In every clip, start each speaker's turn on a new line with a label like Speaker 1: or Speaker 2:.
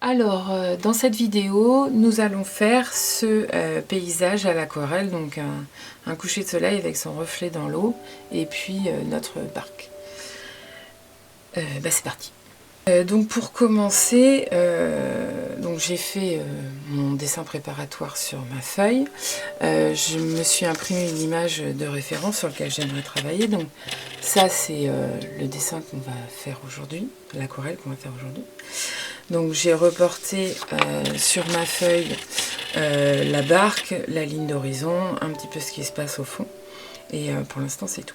Speaker 1: Alors, dans cette vidéo, nous allons faire ce paysage à l'aquarelle, donc un coucher de soleil avec son reflet dans l'eau, et puis notre barque. C'est parti. Donc pour commencer, j'ai fait mon dessin préparatoire sur ma feuille. Je me suis imprimé une image de référence sur laquelle j'aimerais travailler. Donc ça c'est le dessin qu'on va faire aujourd'hui, l'aquarelle qu'on va faire aujourd'hui. Donc j'ai reporté sur ma feuille la barque, la ligne d'horizon, un petit peu ce qui se passe au fond. Et pour l'instant c'est tout.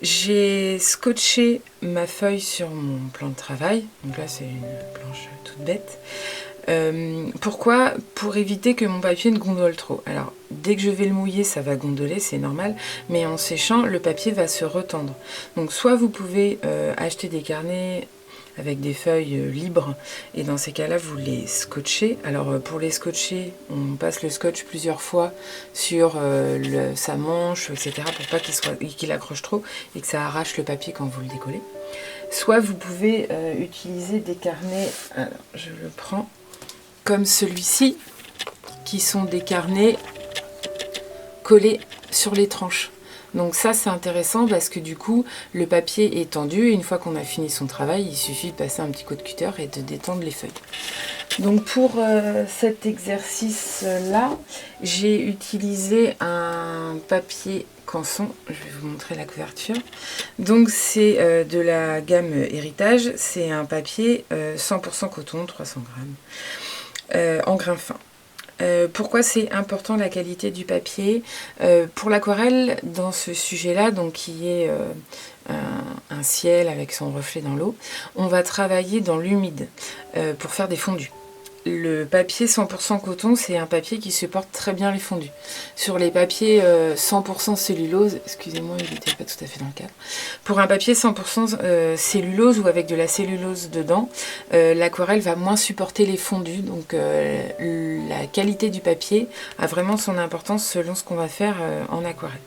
Speaker 1: J'ai scotché ma feuille sur mon plan de travail. Donc là c'est une planche toute bête. Pourquoi? Pour éviter que mon papier ne gondole trop. Alors dès que je vais le mouiller ça va gondoler, c'est normal, mais en séchant le papier va se retendre. Donc soit vous pouvez acheter des carnets avec des feuilles libres, et dans ces cas-là vous les scotchez. Alors pour les scotcher, on passe le scotch plusieurs fois sur sa manche, etc. pour pas qu'il accroche trop et que ça arrache le papier quand vous le décollez. Soit vous pouvez utiliser des carnets, alors je le prends, comme celui-ci, qui sont des carnets collés sur les tranches. Donc ça c'est intéressant parce que du coup le papier est tendu et une fois qu'on a fini son travail, il suffit de passer un petit coup de cutter et de détendre les feuilles. Donc pour cet exercice là, j'ai utilisé un papier canson, je vais vous montrer la couverture. Donc c'est de la gamme Héritage, c'est un papier 100% coton, 300 grammes, en grain fin. Pourquoi c'est important la qualité du papier? Pour l'aquarelle, dans ce sujet-là, donc qui est un ciel avec son reflet dans l'eau, on va travailler dans l'humide pour faire des fondus. Le papier 100% coton, c'est un papier qui supporte très bien les fondus. Sur les papiers 100% cellulose, excusez-moi, il n'était pas tout à fait dans le cadre. Pour un papier 100% cellulose ou avec de la cellulose dedans, l'aquarelle va moins supporter les fondus. Donc la qualité du papier a vraiment son importance selon ce qu'on va faire en aquarelle.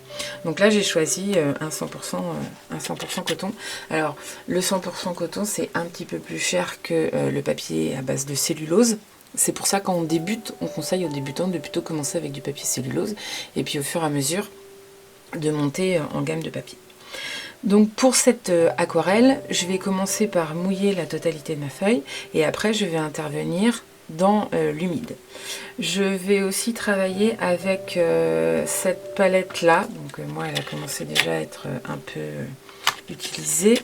Speaker 1: Donc là, j'ai choisi un 100% coton. Alors, le 100% coton, c'est un petit peu plus cher que le papier à base de cellulose. C'est pour ça quand on débute, on conseille aux débutants de plutôt commencer avec du papier cellulose et puis au fur et à mesure de monter en gamme de papier. Donc pour cette aquarelle, je vais commencer par mouiller la totalité de ma feuille et après je vais intervenir dans l'humide. Je vais aussi travailler avec cette palette là, donc moi elle a commencé déjà à être un peu utilisée.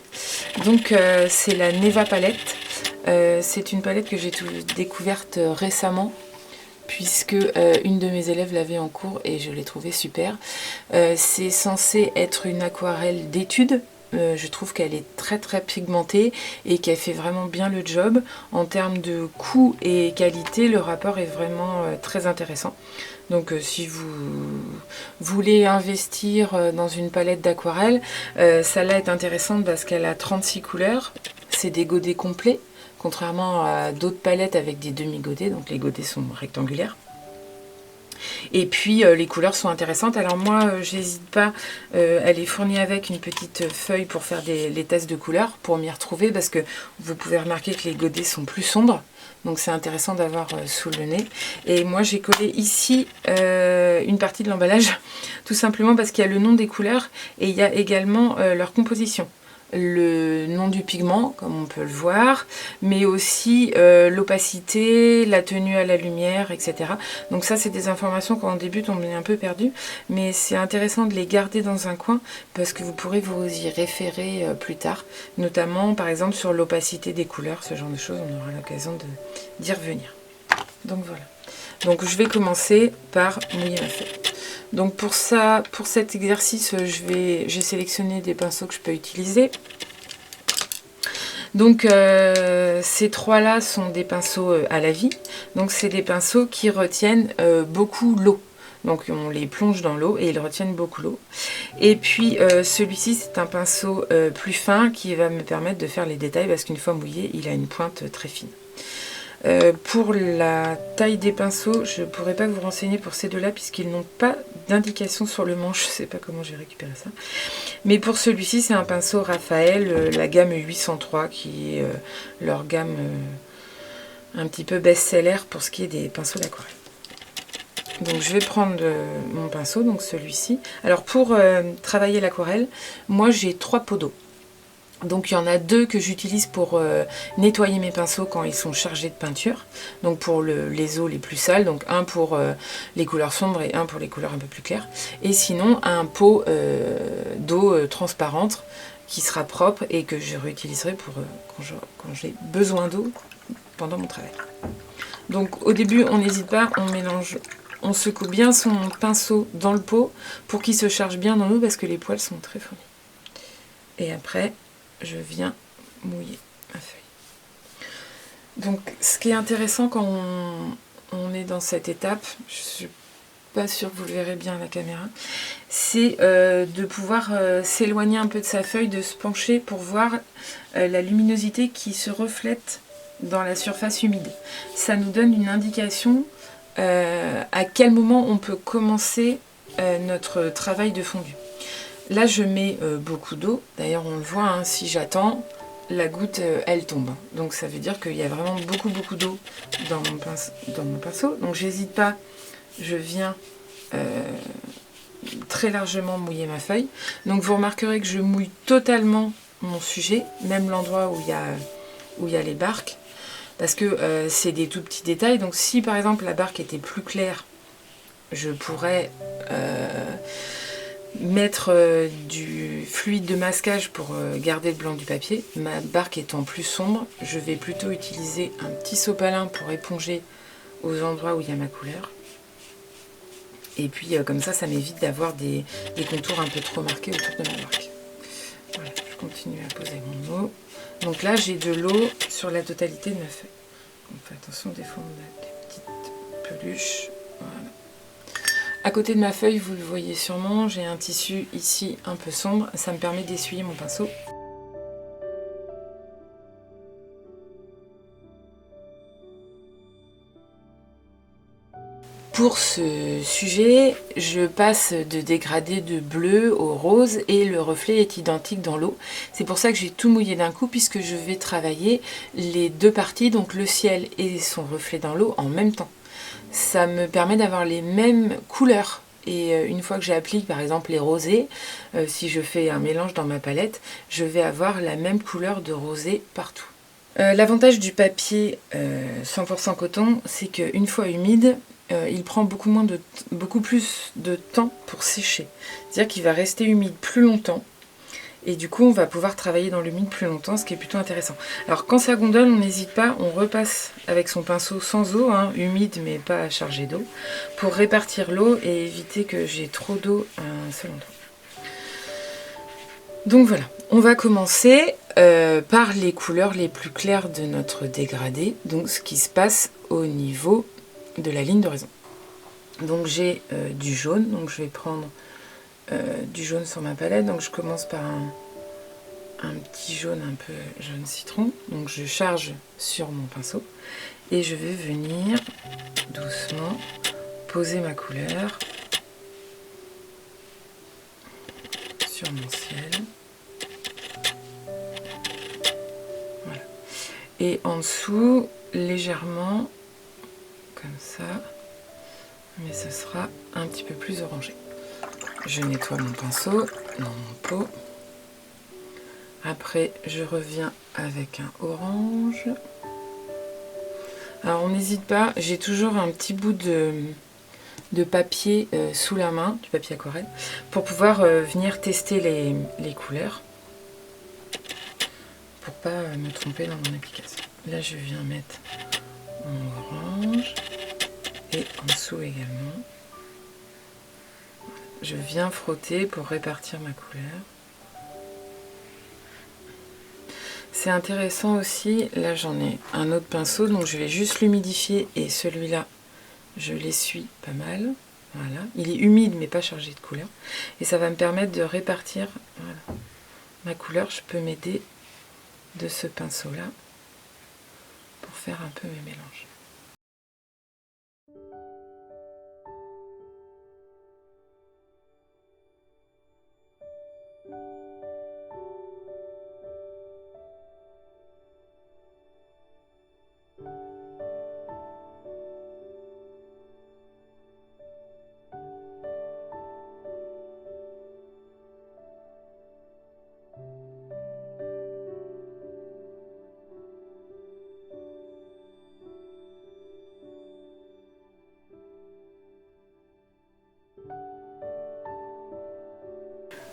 Speaker 1: Donc c'est la Neva palette. C'est une palette que j'ai découverte récemment puisque une de mes élèves l'avait en cours et je l'ai trouvée super. C'est censé être une aquarelle d'étude. Je trouve qu'elle est très très pigmentée et qu'elle fait vraiment bien le job. En termes de coût et qualité, le rapport est vraiment très intéressant. Donc si vous voulez investir dans une palette d'aquarelle, celle-là est intéressante parce qu'elle a 36 couleurs. C'est des godets complets, contrairement à d'autres palettes avec des demi-godets. Donc les godets sont rectangulaires. Et puis les couleurs sont intéressantes. Alors moi j'hésite pas, elle est fournie avec une petite feuille pour faire les tests de couleurs, pour m'y retrouver, parce que vous pouvez remarquer que les godets sont plus sombres. Donc c'est intéressant d'avoir sous le nez. Et moi j'ai collé ici une partie de l'emballage, tout simplement parce qu'il y a le nom des couleurs et il y a également leur composition. Le nom du pigment, comme on peut le voir, mais aussi l'opacité, la tenue à la lumière, etc. Donc ça, c'est des informations quand on débute, on est un peu perdu, mais c'est intéressant de les garder dans un coin parce que vous pourrez vous y référer plus tard, notamment par exemple sur l'opacité des couleurs, ce genre de choses, on aura l'occasion d'y revenir. Donc voilà. Donc je vais commencer par mouiller ma feuille. Donc pour cet exercice, j'ai sélectionné des pinceaux que je peux utiliser. Donc ces trois-là sont des pinceaux à la vie. Donc c'est des pinceaux qui retiennent beaucoup l'eau. Donc on les plonge dans l'eau et ils retiennent beaucoup l'eau. Et puis celui-ci c'est un pinceau plus fin qui va me permettre de faire les détails parce qu'une fois mouillé, il a une pointe très fine. Pour la taille des pinceaux, je ne pourrais pas vous renseigner pour ces deux-là puisqu'ils n'ont pas d'indication sur le manche, je ne sais pas comment j'ai récupéré ça. Mais pour celui-ci, c'est un pinceau Raphaël, la gamme 803 qui est leur gamme un petit peu best-seller pour ce qui est des pinceaux d'aquarelle. Donc je vais prendre mon pinceau, donc celui-ci. Alors pour travailler l'aquarelle, moi j'ai 3 pots d'eau. Donc il y en a 2 que j'utilise pour nettoyer mes pinceaux quand ils sont chargés de peinture. Donc pour les eaux les plus sales, donc un pour les couleurs sombres et un pour les couleurs un peu plus claires. Et sinon un pot d'eau transparente qui sera propre et que je réutiliserai pour quand j'ai besoin d'eau pendant mon travail. Donc au début on n'hésite pas, on mélange, on secoue bien son pinceau dans le pot pour qu'il se charge bien dans l'eau parce que les poils sont très fournis. Et après je viens mouiller ma feuille. Donc ce qui est intéressant quand on est dans cette étape, je suis pas sûre que vous le verrez bien à la caméra, c'est de pouvoir s'éloigner un peu de sa feuille, de se pencher pour voir la luminosité qui se reflète dans la surface humide. Ça nous donne une indication à quel moment on peut commencer notre travail de fondu. Là je mets beaucoup d'eau, d'ailleurs on le voit, hein, si j'attends, la goutte elle tombe. Donc ça veut dire qu'il y a vraiment beaucoup d'eau dans mon pinceau. Donc j'hésite pas, je viens très largement mouiller ma feuille. Donc vous remarquerez que je mouille totalement mon sujet, même l'endroit où il y a les barques, parce que c'est des tout petits détails. Donc si par exemple la barque était plus claire, je pourrais mettre du fluide de masquage pour garder le blanc du papier. Ma barque étant plus sombre, je vais plutôt utiliser un petit sopalin pour éponger aux endroits où il y a ma couleur. Et puis comme ça m'évite d'avoir des contours un peu trop marqués autour de ma barque. Voilà, je continue à poser mon eau. Donc là j'ai de l'eau sur la totalité de ma feuille. Donc faites attention, des fois on a des petites peluches. Voilà. À côté de ma feuille, vous le voyez sûrement, j'ai un tissu ici un peu sombre. Ça me permet d'essuyer mon pinceau. Pour ce sujet, je passe de dégradé de bleu au rose et le reflet est identique dans l'eau. C'est pour ça que j'ai tout mouillé d'un coup puisque je vais travailler les 2 parties, donc le ciel et son reflet dans l'eau en même temps. Ça me permet d'avoir les mêmes couleurs. Et une fois que j'applique par exemple les rosés, si je fais un mélange dans ma palette, je vais avoir la même couleur de rosé partout. L'avantage du papier 100% coton, c'est qu'une fois humide, il prend beaucoup plus de temps pour sécher. C'est-à-dire qu'il va rester humide plus longtemps. Et du coup, on va pouvoir travailler dans l'humide plus longtemps, ce qui est plutôt intéressant. Alors, quand ça gondole, on n'hésite pas, on repasse avec son pinceau sans eau, hein, humide mais pas chargé d'eau, pour répartir l'eau et éviter que j'ai trop d'eau à un seul endroit. Donc voilà, on va commencer par les couleurs les plus claires de notre dégradé, donc ce qui se passe au niveau de la ligne d'horizon. Donc j'ai du jaune, donc je vais prendre du jaune sur ma palette, donc je commence par un petit jaune un peu jaune citron, donc je charge sur mon pinceau et je vais venir doucement poser ma couleur sur mon ciel. Voilà. Et en dessous, légèrement, comme ça, mais ce sera un petit peu plus orangé. Je nettoie mon pinceau dans mon pot. Après, je reviens avec un orange. Alors, on n'hésite pas, j'ai toujours un petit bout de papier sous la main, du papier aquarelle, pour pouvoir venir tester les couleurs, pour pas me tromper dans mon application. Là, je viens mettre mon orange, et en dessous également. Je viens frotter pour répartir ma couleur. C'est intéressant aussi, là j'en ai un autre pinceau, donc je vais juste l'humidifier et celui-là, je l'essuie pas mal. Voilà, il est humide mais pas chargé de couleur. Et ça va me permettre de répartir voilà, ma couleur. Je peux m'aider de ce pinceau-là pour faire un peu mes mélanges.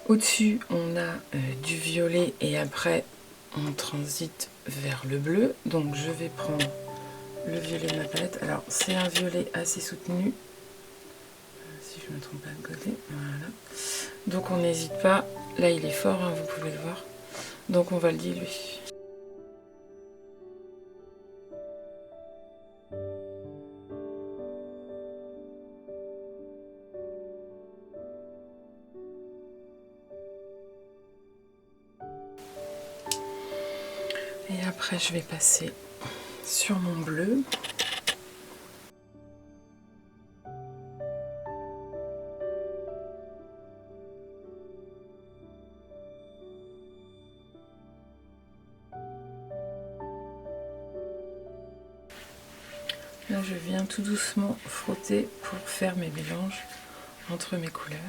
Speaker 1: Au-dessus, on a du violet et après, on transite vers le bleu. Donc, je vais prendre le violet de ma palette. Alors, c'est un violet assez soutenu. Si je ne me trompe pas de côté. Voilà. Donc, on n'hésite pas. Là, il est fort, hein, vous pouvez le voir. Donc, on va le diluer. Et après, je vais passer sur mon bleu. Là, je viens tout doucement frotter pour faire mes mélanges entre mes couleurs.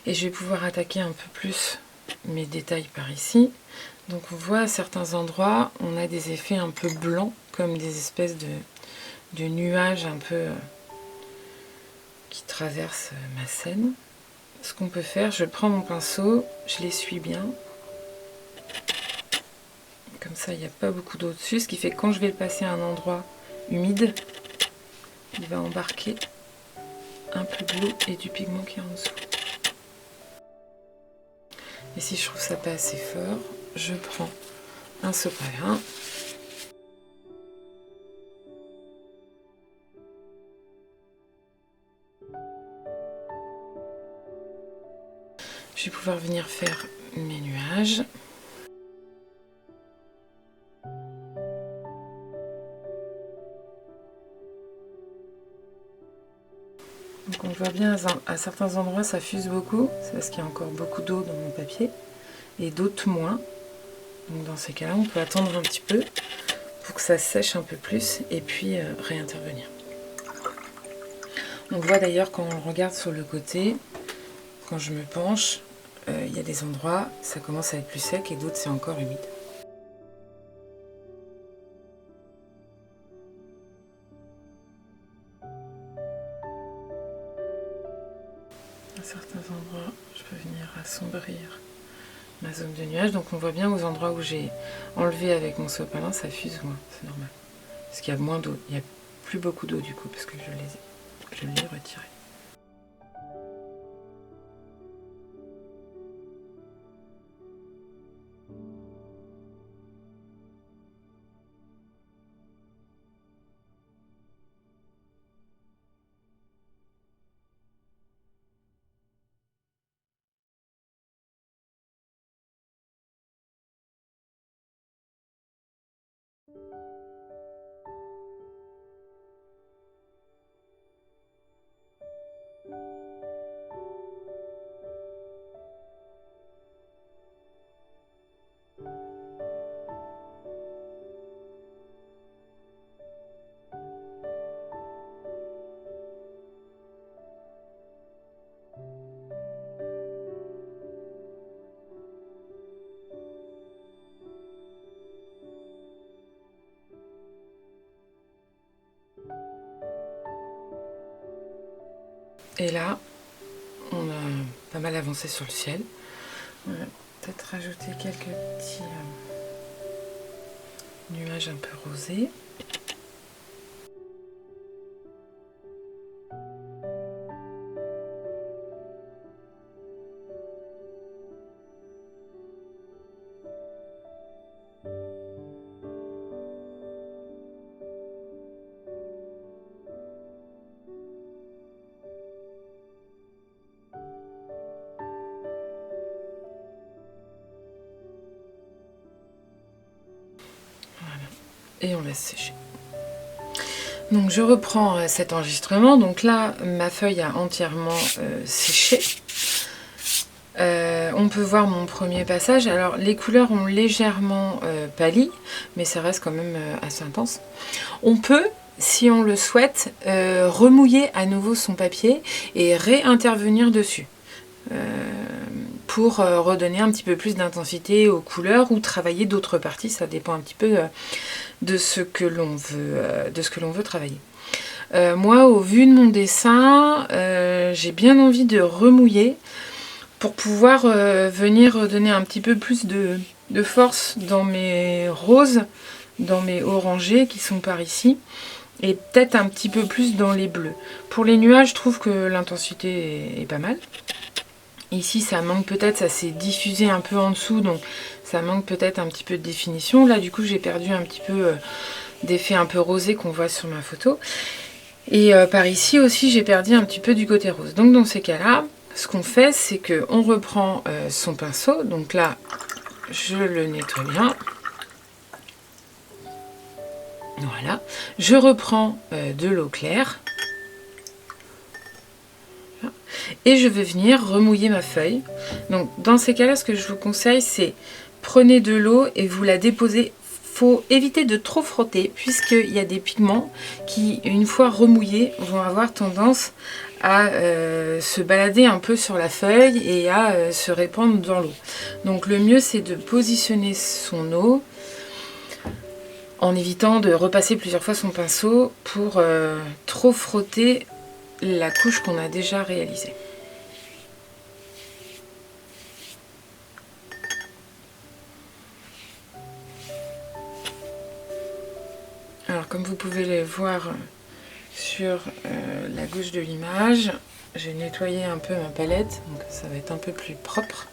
Speaker 1: Et je vais pouvoir attaquer un peu plus mes détails par ici. Donc on voit à certains endroits, on a des effets un peu blancs, comme des espèces de nuages un peu qui traversent ma scène. Ce qu'on peut faire, je prends mon pinceau, je l'essuie bien. Comme ça, il n'y a pas beaucoup d'eau dessus, ce qui fait que quand je vais le passer à un endroit humide, il va embarquer un peu de l'eau et du pigment qui est en dessous. Et si je trouve ça pas assez fort, je prends un sopalin. Je vais pouvoir venir faire mes nuages. Donc on voit bien à certains endroits ça fuse beaucoup, c'est parce qu'il y a encore beaucoup d'eau dans mon papier, et d'autres moins. Donc dans ces cas-là, on peut attendre un petit peu pour que ça sèche un peu plus et puis réintervenir. On voit d'ailleurs quand on regarde sur le côté, quand je me penche, il y a des endroits, ça commence à être plus sec et d'autres c'est encore humide. À certains endroits, je peux venir assombrir ma zone de nuage. Donc on voit bien aux endroits où j'ai enlevé avec mon sopalin, ça fuse moins, c'est normal. Parce qu'il y a moins d'eau, il n'y a plus beaucoup d'eau du coup, parce que je l'ai retiré. Et là, on a pas mal avancé sur le ciel. On va peut-être rajouter quelques petits nuages un peu rosés. Et on laisse sécher. Donc je reprends cet enregistrement. Donc là, ma feuille a entièrement séché. On peut voir mon premier passage. Alors les couleurs ont légèrement pâli, mais ça reste quand même assez intense. On peut, si on le souhaite, remouiller à nouveau son papier et réintervenir dessus. pour redonner un petit peu plus d'intensité aux couleurs ou travailler d'autres parties. Ça dépend un petit peu de ce que l'on veut travailler. Moi, au vu de mon dessin, j'ai bien envie de remouiller pour pouvoir venir donner un petit peu plus de force dans mes roses, dans mes orangés qui sont par ici, et peut-être un petit peu plus dans les bleus. Pour les nuages, je trouve que l'intensité est pas mal. Ici, ça manque peut-être, ça s'est diffusé un peu en dessous, donc ça manque peut-être un petit peu de définition. Là, du coup, j'ai perdu un petit peu d'effet un peu rosé qu'on voit sur ma photo. Et par ici aussi, j'ai perdu un petit peu du côté rose. Donc dans ces cas-là, ce qu'on fait, c'est qu'on reprend son pinceau. Donc là, je le nettoie bien. Voilà. Je reprends de l'eau claire. Et je vais venir remouiller ma feuille. Donc dans ces cas-là, ce que je vous conseille, c'est prenez de l'eau et vous la déposez. Faut éviter de trop frotter puisqu'il y a des pigments qui, une fois remouillés, vont avoir tendance à se balader un peu sur la feuille et à se répandre dans l'eau. Donc le mieux, c'est de positionner son eau en évitant de repasser plusieurs fois son pinceau pour trop frotter la couche qu'on a déjà réalisée. Alors comme vous pouvez le voir sur la gauche de l'image, j'ai nettoyé un peu ma palette, donc ça va être un peu plus propre.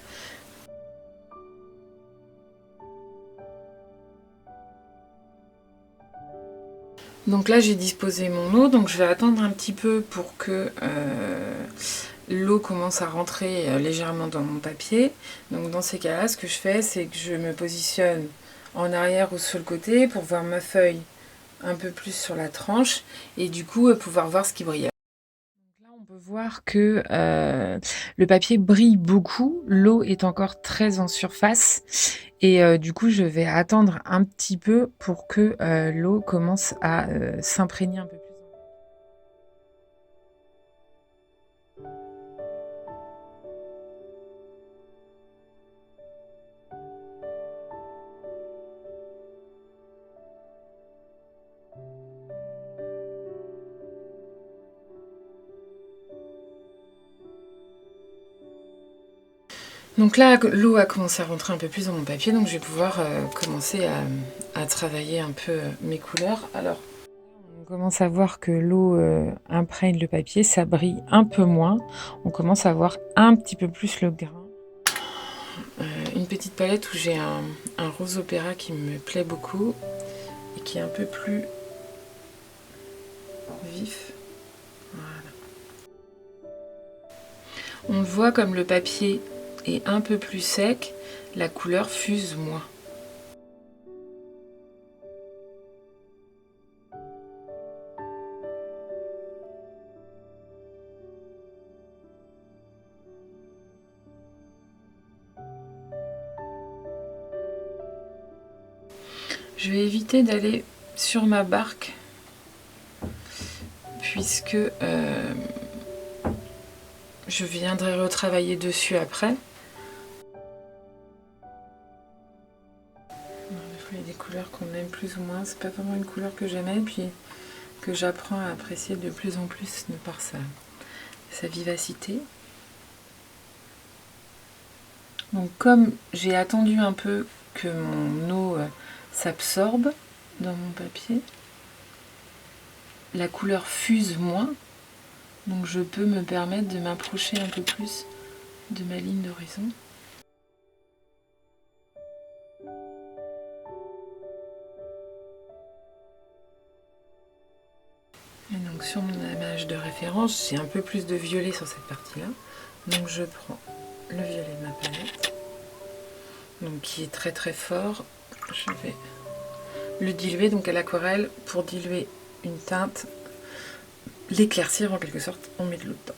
Speaker 1: Donc là j'ai disposé mon eau, donc je vais attendre un petit peu pour que l'eau commence à rentrer légèrement dans mon papier. Donc dans ces cas-là, ce que je fais, c'est que je me positionne en arrière ou sur le côté pour voir ma feuille un peu plus sur la tranche et du coup pouvoir voir ce qui brille. Donc là on peut voir que le papier brille beaucoup, l'eau est encore très en surface et du coup je vais attendre un petit peu pour que l'eau commence à s'imprégner un peu plus. Donc là, l'eau a commencé à rentrer un peu plus dans mon papier, donc je vais pouvoir commencer à travailler un peu mes couleurs. Alors, on commence à voir que l'eau imprègne le papier, ça brille un peu moins. On commence à voir un petit peu plus le grain. Une petite palette où j'ai un rose opéra qui me plaît beaucoup et qui est un peu plus vif. Voilà. On le voit comme le papier est un peu plus sec, la couleur fuse moins. Je vais éviter d'aller sur ma barque puisque je viendrai retravailler dessus après. Il y a des couleurs qu'on aime plus ou moins. C'est pas vraiment une couleur que j'aimais, puis que j'apprends à apprécier de plus en plus de par sa vivacité. Donc comme j'ai attendu un peu que mon eau s'absorbe dans mon papier, la couleur fuse moins, donc je peux me permettre de m'approcher un peu plus de ma ligne d'horizon. Et donc sur mon image de référence, j'ai un peu plus de violet sur cette partie-là. Donc je prends le violet de ma palette, donc qui est très très fort. Je vais le diluer donc à l'aquarelle pour diluer une teinte, l'éclaircir en quelque sorte, on met de l'eau dedans.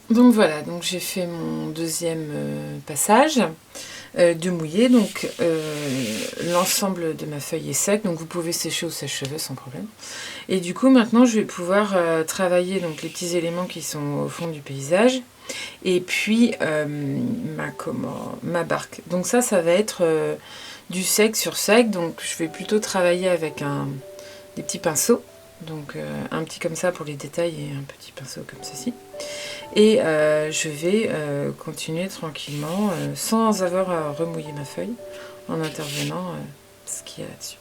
Speaker 1: Donc voilà, donc j'ai fait mon deuxième passage de mouiller. Donc l'ensemble de ma feuille est sec, donc vous pouvez sécher au sèche-cheveux sans problème. Et du coup maintenant je vais pouvoir travailler donc les petits éléments qui sont au fond du paysage. Et puis ma barque. Donc ça va être du sec sur sec. Donc je vais plutôt travailler avec des petits pinceaux. Donc un petit comme ça pour les détails et un petit pinceau comme ceci. Et je vais continuer tranquillement sans avoir à remouiller ma feuille en intervenant ce qu'il y a là-dessus.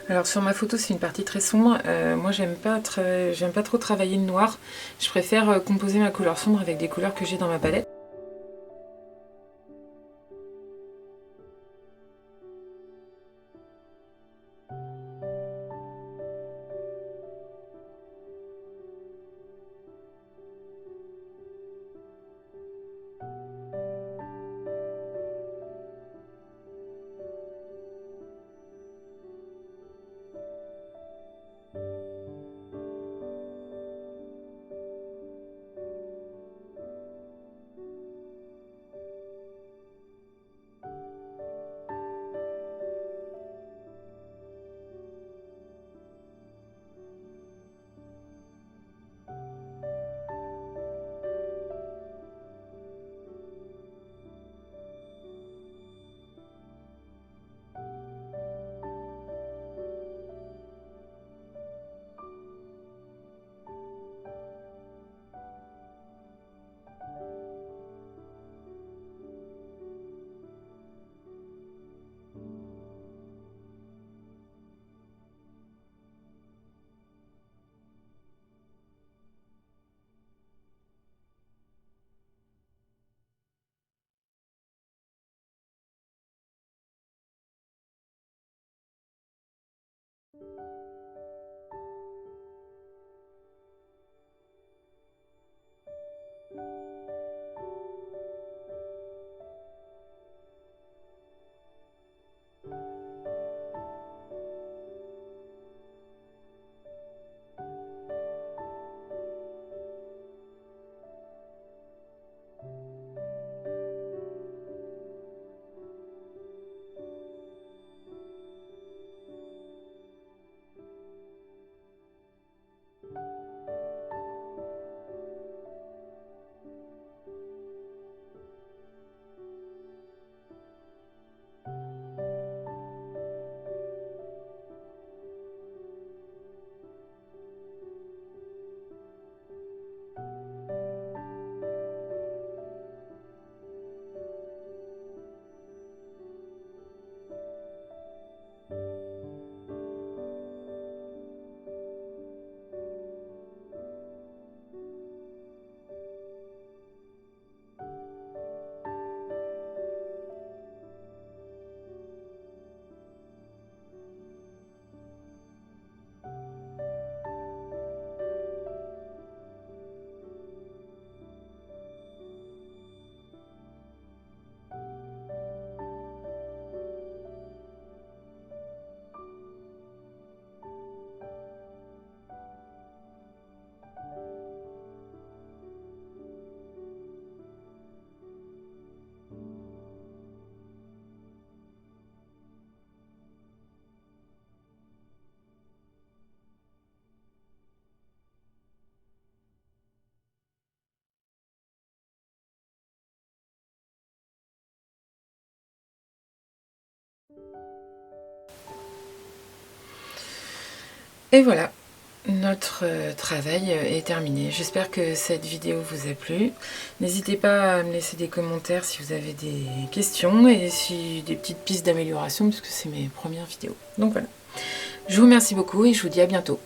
Speaker 1: Alors sur ma photo c'est une partie très sombre, moi j'aime pas trop travailler le noir, je préfère composer ma couleur sombre avec des couleurs que j'ai dans ma palette. Et voilà, notre travail est terminé. J'espère que cette vidéo vous a plu. N'hésitez pas à me laisser des commentaires si vous avez des questions et si des petites pistes d'amélioration puisque c'est mes premières vidéos. Donc voilà, je vous remercie beaucoup et je vous dis à bientôt.